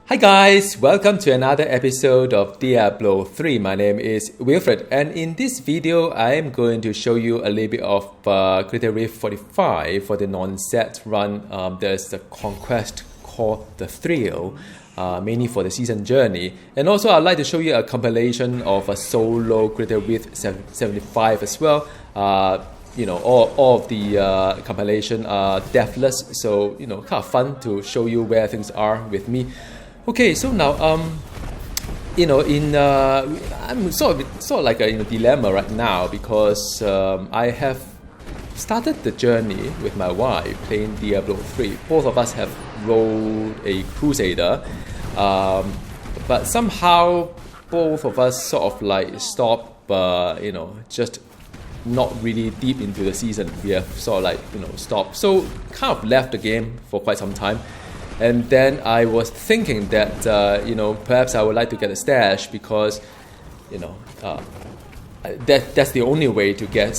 Hi guys, welcome to another episode of Diablo 3. My name is Wilfred, and in this video I am going to show you a little bit of Crusader 45 for the non-set run. There's a conquest called the Thrill, mainly for the season journey, and also I'd like to show you a compilation of a solo Crusader with 75 as well. All of the compilation are deathless, so kind of fun to show you where things are with me. Okay, so now I'm sort of like a dilemma right now because I have started the journey with my wife playing Diablo 3. Both of us have rolled a Crusader, but somehow both of us sort of like stop, just not really deep into the season. We have sort of like stopped, so kind of left the game for quite some time. And then I was thinking that perhaps I would like to get a stash because that's the only way to get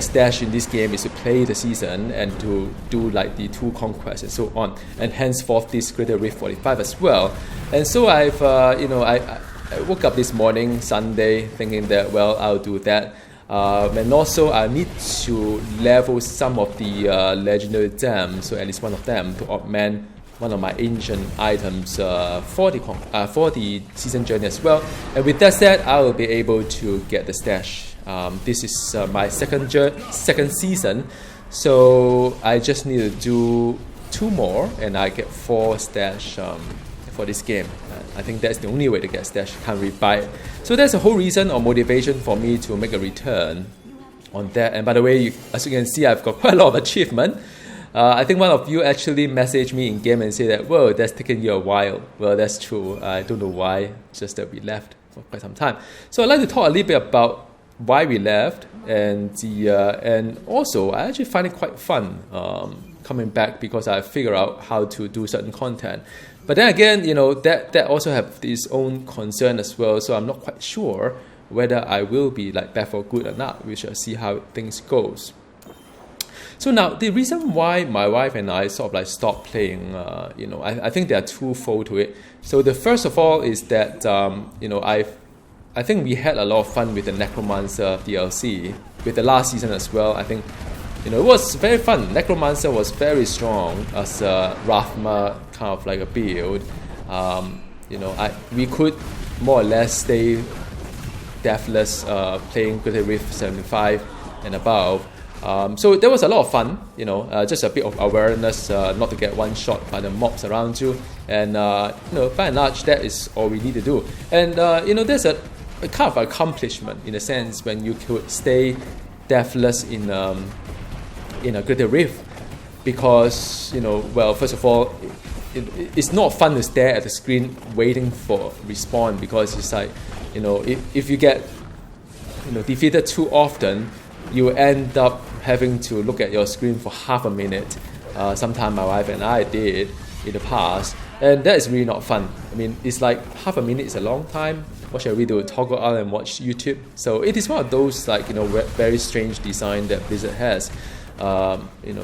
stash in this game is to play the season and to do like the 2 conquests and so on, and henceforth this Crusader Rift 45 as well. And so I woke up this morning Sunday thinking that I'll do that. And also I need to level some of the legendary gems, so at least one of them, to augment one of my ancient items for the season journey as well. And with that said, I will be able to get the stash. This is my second season, so I just need to do 2 more and I get 4 stash for this game. I think that's the only way to get stash. Can't really buy it. So that's the whole reason or motivation for me to make a return on that. And by the way, as you can see, I've got quite a lot of achievement. I think one of you actually messaged me in game and said that, whoa, that's taken you a while. Well, that's true. I don't know why, just that we left for quite some time. So I'd like to talk a little bit about why we left, and also I actually find it quite fun coming back because I figure out how to do certain content. But then again, that also have its own concern as well. So I'm not quite sure whether I will be like back for good or not. We shall see how things goes. So now, the reason why my wife and I sort of like stopped playing, I think there are twofold to it. So the first of all is that, I think we had a lot of fun with the Necromancer DLC, with the last season as well. I think, it was very fun. Necromancer was very strong as a Rathma kind of like a build. We could more or less stay deathless playing Crusader Rift 75 and above. So there was a lot of fun, just a bit of awareness, not to get one shot by the mobs around you, and by and large that is all we need to do. And there's a kind of accomplishment in a sense when you could stay deathless in a Crusader Rift, because first of all, it's not fun to stare at the screen waiting for respawn, because it's like if you get defeated too often, you end up having to look at your screen for half a minute. Sometime my wife and I did in the past, and that is really not fun. I mean, it's like half a minute is a long time. What shall we do? Toggle out and watch YouTube? So it is one of those very strange design that Blizzard has.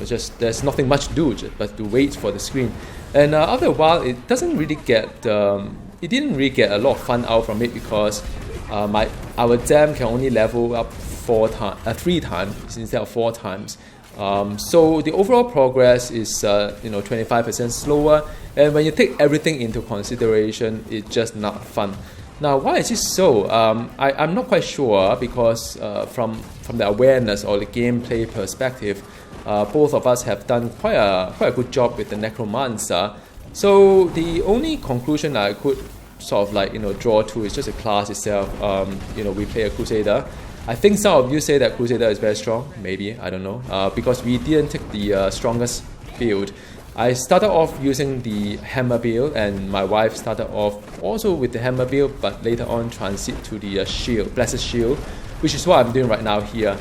Just there's nothing much to do but to wait for the screen. And after a while, it didn't really get a lot of fun out from it, because our gem can only level up 3 times instead of 4 times. So the overall progress is 25% slower, and when you take everything into consideration, it's just not fun. Now, why is this so? I'm not quite sure, because from the awareness or the gameplay perspective, both of us have done quite a good job with the Necromancer. So the only conclusion I could sort of draw to is just the class itself. We play a Crusader. I think some of you say that Crusader is very strong. Maybe, I don't know, because we didn't take the strongest build. I started off using the hammer build, and my wife started off also with the hammer build, but later on transit to the shield, blessed shield, which is what I'm doing right now here.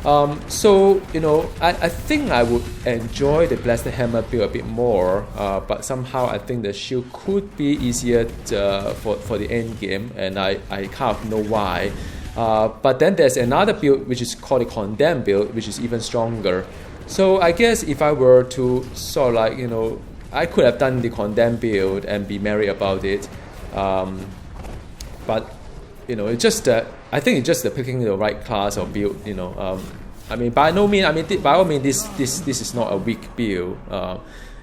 I think I would enjoy the blessed hammer build a bit more, but somehow I think the shield could be easier for the end game, and I kind of know why. But then there's another build which is called the Condemn build, which is even stronger. So I guess if I were to sort of I could have done the condemn build and be merry about it, but it's just I think it's just picking the right class or build. I mean, by no means. I mean, by all means, this is not a weak build.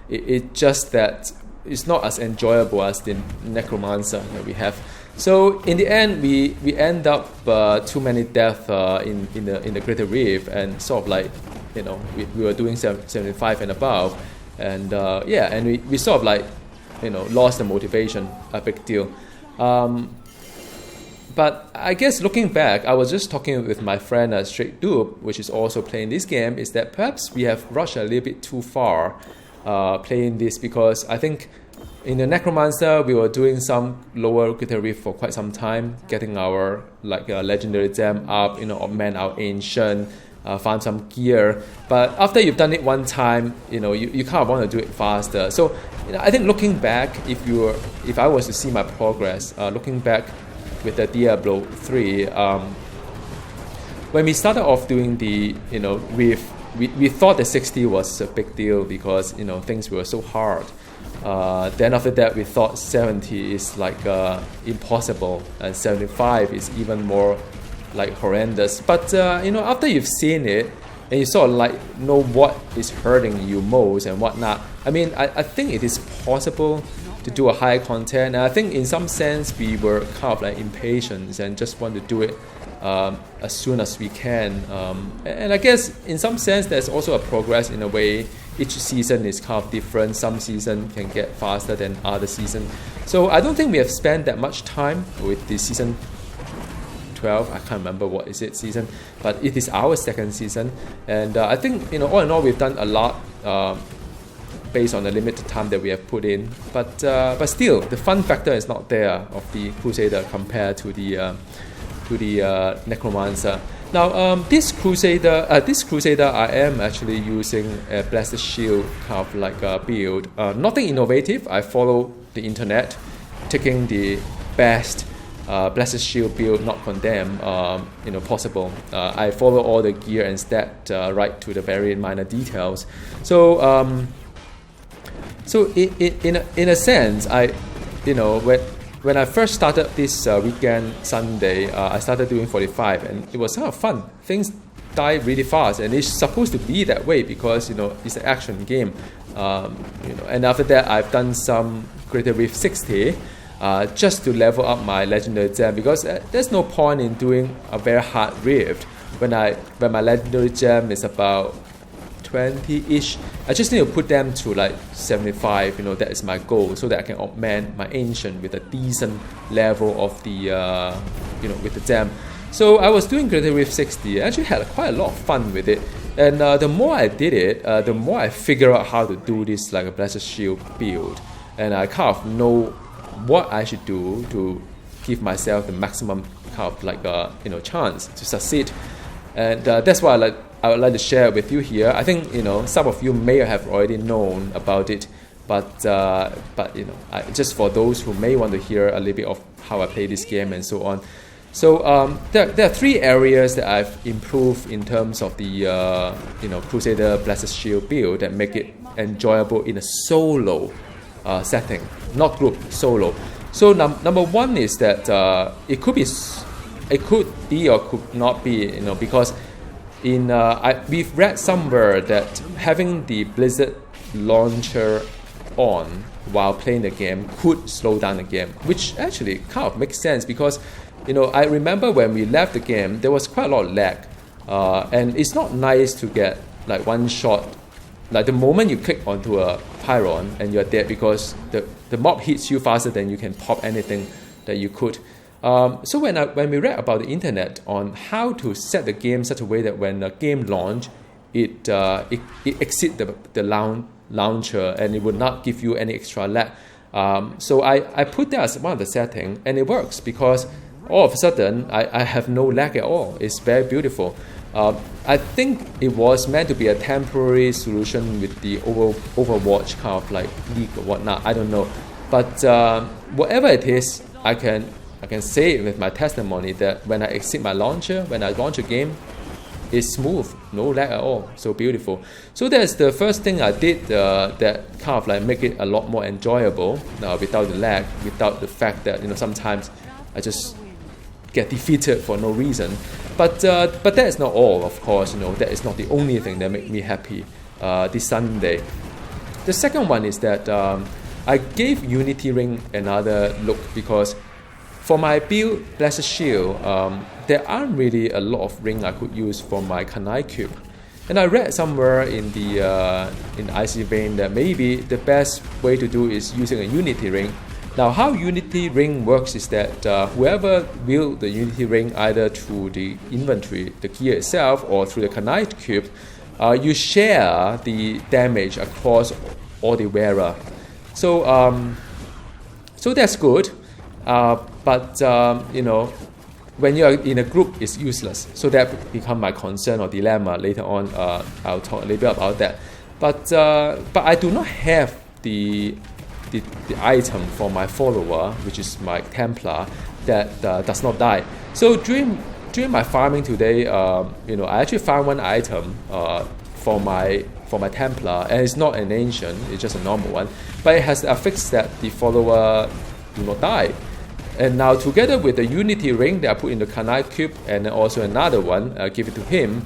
It just that it's not as enjoyable as the Necromancer that we have. So in the end, we end up too many deaths in the Greater Rift, and sort of like we were doing 75 and above, and and we sort of like lost the motivation a big deal. But I guess looking back, I was just talking with my friend Straight Dupe, which is also playing this game, is that perhaps we have rushed a little bit too far playing this, because I think in the Necromancer we were doing some lower Greater Rift for quite some time, getting our legendary gem up, augment our ancient, find some gear. But after you've done it one time, you kind of want to do it faster. So I think looking back, if I was to see my progress, looking back with the Diablo 3, when we started off doing the Rift, we thought that 60 was a big deal because things were so hard. Then after that, we thought 70 is like impossible, and 75 is even more like horrendous. But after you've seen it and you sort of like know what is hurting you most and whatnot, I mean, I think it is possible to do a high content. And I think in some sense we were kind of like impatient and just want to do it as soon as we can. And I guess in some sense there's also a progress in a way. Each season is kind of different. Some season can get faster than other season. So I don't think we have spent that much time with the season 12. I can't remember what is it season, but it is our second season. And I think all in all we've done a lot based on the limited time that we have put in. But still, the fun factor is not there of the Crusader compared to the Necromancer. Now, this Crusader, I am actually using a Blessed Shield kind of like a build. Nothing innovative. I follow the internet, taking the best Blessed Shield build, not condemn, possible. I follow all the gear and stat right to the very minor details. So, in a sense, when I first started this weekend Sunday, I started doing 45, and it was kind of fun. Things die really fast, and it's supposed to be that way because it's an action game. And after that, I've done some Greater Rift 60 just to level up my legendary gem, because there's no point in doing a very hard rift when my legendary gem is about 20-ish. I just need to put them to like 75. That is my goal, so that I can augment my ancient with a decent level of the with the gem. So I was doing Greater Rift 60. I actually had quite a lot of fun with it, and the more I did it, the more I figure out how to do this like a Blessed Shield build, and I kind of know what I should do to give myself the maximum kind of like chance to succeed. And that's why I would like to share with you here. I think some of you may have already known about it, but just for those who may want to hear a little bit of how I play this game and so on. So there are three areas that I've improved in terms of the Crusader Blessed Shield build that make it enjoyable in a solo setting, not group, solo. So number one is that it could be or could not be, because we've read somewhere that having the Blizzard launcher on while playing the game could slow down the game, which actually kind of makes sense because I remember when we left the game there was quite a lot of lag, and it's not nice to get like one shot, like the moment you click onto a Pyron and you're dead because the mob hits you faster than you can pop anything that you could. So when we read about the internet on how to set the game such a way that when the game launch, it exceeds the launcher and it would not give you any extra lag. So I put that as one of the settings, and it works because all of a sudden I have no lag at all. It's very beautiful. I think it was meant to be a temporary solution with the Overwatch kind of like leak or whatnot. I don't know, but whatever it is, I can say it with my testimony that when I exit my launcher, when I launch a game, it's smooth, no lag at all, so beautiful. So that's the first thing I did that kind of like make it a lot more enjoyable without the lag, without the fact that sometimes I just get defeated for no reason. But that is not all, of course. That is not the only thing that made me happy this Sunday. The second one is that I gave Unity Ring another look, because for my build Blessed Shield, there aren't really a lot of ring I could use for my Kanai Cube. And I read somewhere in the IC vein that maybe the best way to do is using a Unity Ring. Now, how Unity Ring works is that whoever built the Unity Ring, either through the inventory, the gear itself, or through the Kanai Cube, you share the damage across all the wearer. So that's good. But when you are in a group, it's useless. So that becomes my concern or dilemma. Later on, I'll talk a little bit about that. But I do not have the item for my follower, which is my Templar, that does not die. So during my farming today, I actually found one item for my Templar, and it's not an ancient, it's just a normal one, but it has a fix that the follower do not die. And now, together with the Unity Ring that I put in the Kanai Cube, and also another one, give it to him,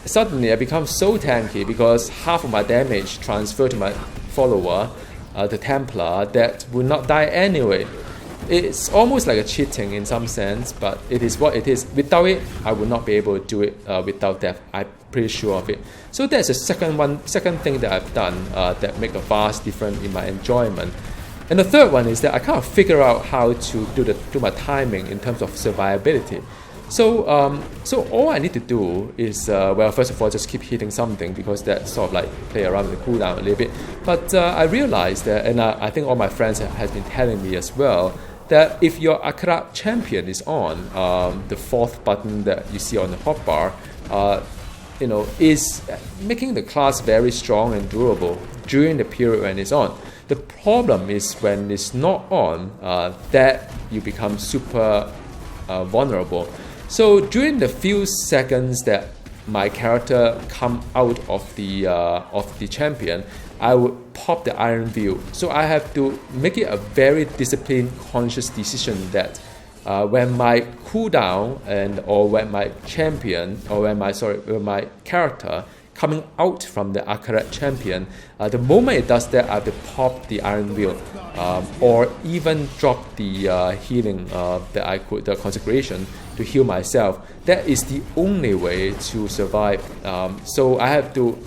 suddenly I become so tanky, because half of my damage transferred to my follower, the Templar, that will not die anyway. It's almost like a cheating in some sense, but it is what it is. Without it, I would not be able to do it without death. I'm pretty sure of it. So that's the second thing that I've done that make a vast difference in my enjoyment. And the third one is that I kind of figure out how to do my timing in terms of survivability. So all I need to do is, first of all, just keep hitting something, because that sort of like play around with the cooldown a little bit. But I realized that, and I think all my friends have been telling me as well, that if your Akara champion is on, the fourth button that you see on the hotbar, is making the class very strong and durable during the period when it's on. The problem is when it's not on, that you become super vulnerable. So during the few seconds that my character come out of the champion, I would pop the Iron Veil. So I have to make it a very disciplined, conscious decision that when my cooldown or when my champion or when my character coming out from the Akarat champion, the moment it does that, I have to pop the Iron Veil, or even drop the healing the consecration to heal myself. That is the only way to survive. So I have to,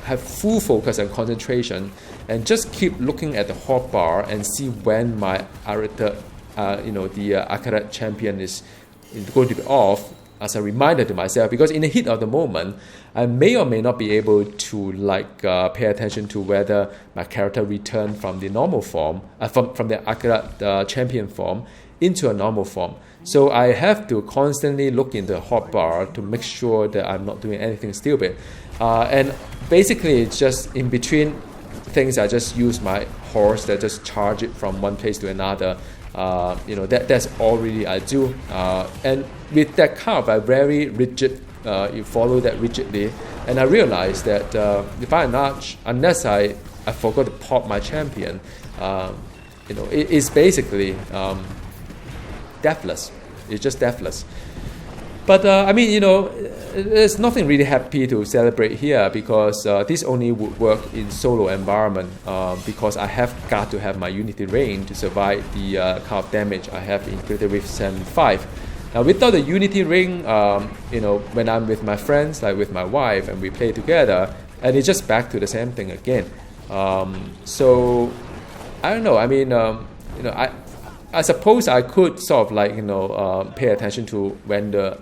have full focus and concentration, and just keep looking at the hotbar and see when my the Akarat champion is going to be off, as a reminder to myself, because in the heat of the moment, I may or may not be able to pay attention to whether my character returned from the normal form, from the Akara champion form into a normal form. So I have to constantly look in the hotbar to make sure that I'm not doing anything stupid. And basically, it's just in between things, I just use my horse that just charge it from one place to another. That's all really I do. And with that carve, I'm very rigid. You follow that rigidly, and I realized that by and large, unless I forgot to pop my champion, it is basically deathless. It's just deathless. But there's nothing really happy to celebrate here, because this only would work in solo environment, because I have got to have my Unity Ring to survive the kind of damage I have in GR75. Now, without the Unity Ring, when I'm with my friends, like with my wife, and we play together, and it's just back to the same thing again. So I don't know. I mean, I suppose I could sort of pay attention to when the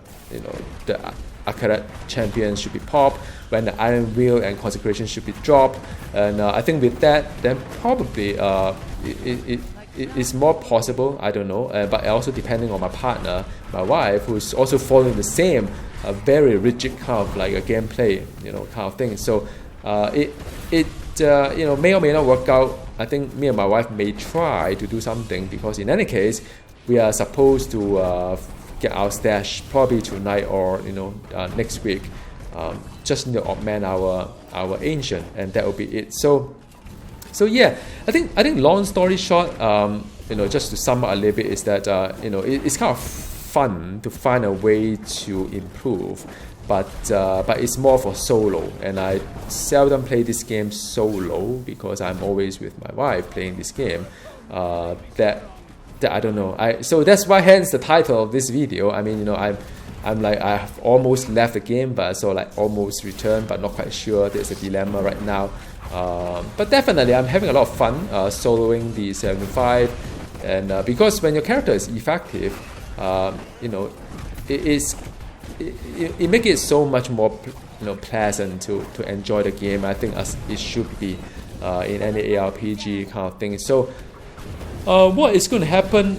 Akarat champion should be popped, when the Iron Veil and consecration should be dropped, and I think with that, then probably it's more possible. I don't know, but also depending on my partner, my wife, who's also following the same very rigid kind of like a gameplay, kind of thing. So it may or may not work out. I think me and my wife may try to do something, because in any case, we are supposed to get our stash probably tonight or next week. Just need to augment our ancient, and that will be it. So yeah, I think long story short, just to sum up a little bit, is that it's kind of fun to find a way to improve, but it's more for solo, and I seldom play this game solo because I'm always with my wife playing this game. That I don't know. So that's why hence the title of this video. I mean, I'm like, I have almost left the game, but so like almost returned, but not quite sure. There's a dilemma right now. But definitely, I'm having a lot of fun soloing the 75, and because when your character is effective, it makes it so much more pleasant to enjoy the game. I think as it should be in any ARPG kind of thing. So what is going to happen?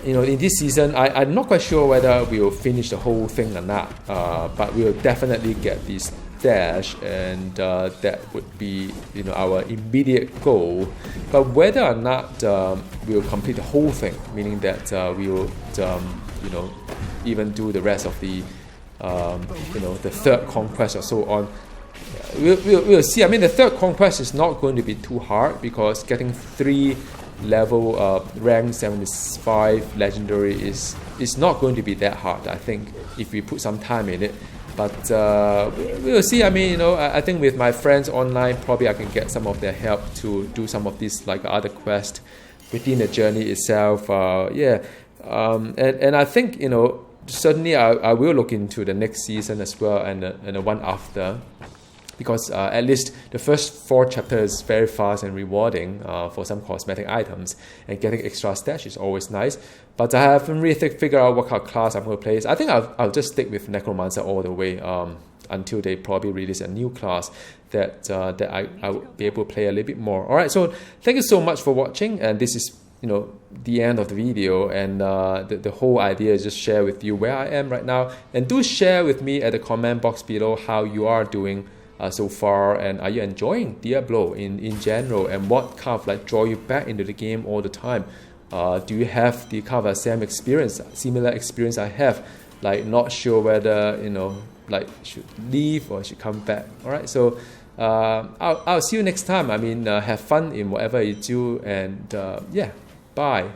In this season, I'm not quite sure whether we will finish the whole thing or not, but we will definitely get this dash, and that would be our immediate goal. But whether or not we will complete the whole thing, meaning that we will even do the rest of the the third conquest or so on, we'll see. I mean, the third conquest is not going to be too hard because getting 3 level rank 75 legendary is not going to be that hard, I think, if we put some time in it. But we'll see. I mean, I think with my friends online, probably I can get some of their help to do some of these like other quests within the journey itself. And I think certainly I will look into the next season as well, and the one after. Because at least the first 4 chapters is very fast and rewarding for some cosmetic items, and getting extra stash is always nice. But I haven't really figured out what kind of class I'm going to play. I think I'll just stick with Necromancer all the way until they probably release a new class that I will be able to play a little bit more. Alright, so thank you so much for watching, and this is the end of the video, and the whole idea is just share with you where I am right now, and do share with me at the comment box below how you are doing so far, and are you enjoying Diablo in general, and what kind of like draw you back into the game all the time? Do you have the kind of similar experience I have, like not sure whether like should leave or should come back? All right, so I'll see you next time. I mean, have fun in whatever you do, and yeah, bye.